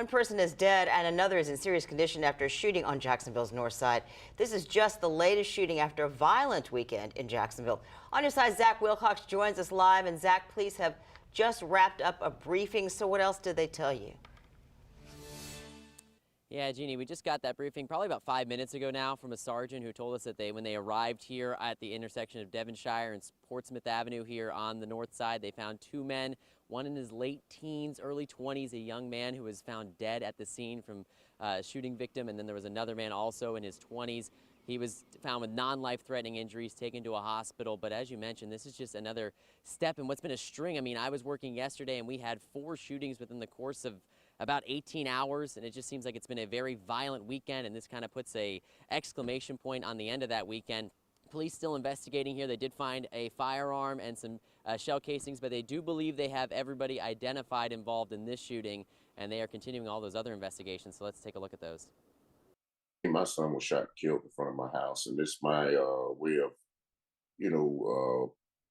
One person is dead and another is in serious condition after a shooting on Jacksonville's north side. This is just the latest shooting after a violent weekend in Jacksonville. On your side, Zach Wilcox joins us live. And Zach, police have just wrapped up a briefing. So what else did they tell you? Yeah, Jeannie, we just got that briefing probably about 5 minutes ago now from a sergeant who told us that when they arrived here at the intersection of Devonshire and Portsmouth Avenue here on the north side, they found two men, one in his late teens, early 20s, a young man who was found dead at the scene from a shooting victim, and then there was another man also in his 20s. He was found with non-life-threatening injuries, taken to a hospital. But as you mentioned, this is just another step in what's been a string. I mean, I was working yesterday and we had 4 shootings within the course of about 18 hours, and it just seems like it's been a very violent weekend, and this kind of puts a exclamation point on the end of that weekend. Police still investigating here. They did find a firearm and some shell casings, but they do believe they have everybody identified involved in this shooting, and they are continuing all those other investigations. So let's take a look at those. My son was shot and killed in front of my house, and this is my way of,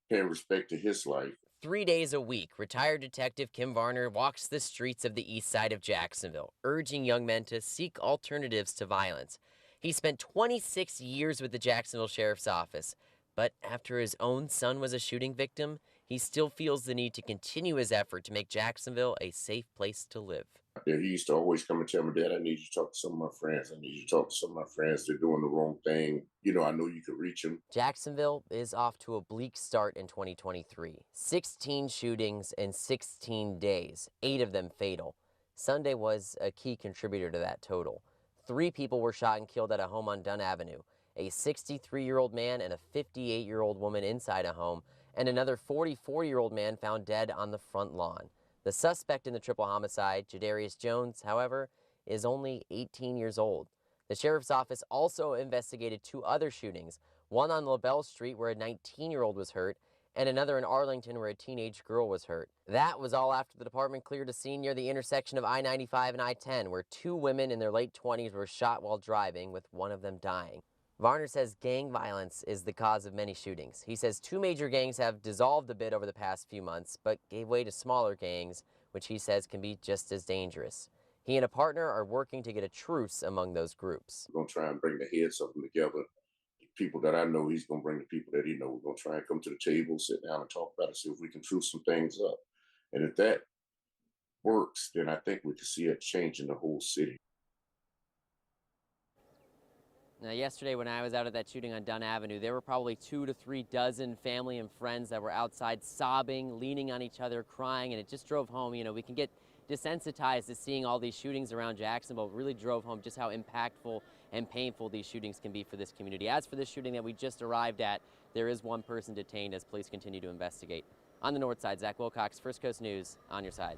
paying respect to his life. 3 days a week, retired Detective Kim Varner walks the streets of the east side of Jacksonville, urging young men to seek alternatives to violence. He spent 26 years with the Jacksonville Sheriff's Office, but after his own son was a shooting victim, he still feels the need to continue his effort to make Jacksonville a safe place to live. He used to always come and tell me, "Dad, I need you to talk to some of my friends. I need you to talk to some of my friends. They're doing the wrong thing. I know you could reach them." Jacksonville is off to a bleak start in 2023. 16 shootings in 16 days, 8 of them fatal. Sunday was a key contributor to that total. 3 people were shot and killed at a home on Dunn Avenue. A 63-year-old man and a 58-year-old woman inside a home, and another 44-year-old man found dead on the front lawn. The suspect in the triple homicide, Jadarius Jones, however, is only 18 years old. The sheriff's office also investigated 2 other shootings, one on LaBelle Street where a 19-year-old was hurt, and another in Arlington where a teenage girl was hurt. That was all after the department cleared a scene near the intersection of I-95 and I-10 where 2 women in their late 20s were shot while driving, with one of them dying. Varner says gang violence is the cause of many shootings. He says 2 major gangs have dissolved a bit over the past few months, but gave way to smaller gangs, which he says can be just as dangerous. He and a partner are working to get a truce among those groups. We're going to try and bring the heads of them together. The people that I know, he's going to bring the people that he knows. We're going to try and come to the table, sit down and talk about it, see if we can truce some things up. And if that works, then I think we can see a change in the whole city. Now, yesterday when I was out at that shooting on Dunn Avenue, there were probably 2 to 3 dozen family and friends that were outside sobbing, leaning on each other, crying, and it just drove home. We can get desensitized to seeing all these shootings around Jacksonville. It really drove home just how impactful and painful these shootings can be for this community. As for this shooting that we just arrived at, there is 1 person detained as police continue to investigate. On the north side, Zach Wilcox, First Coast News, on your side.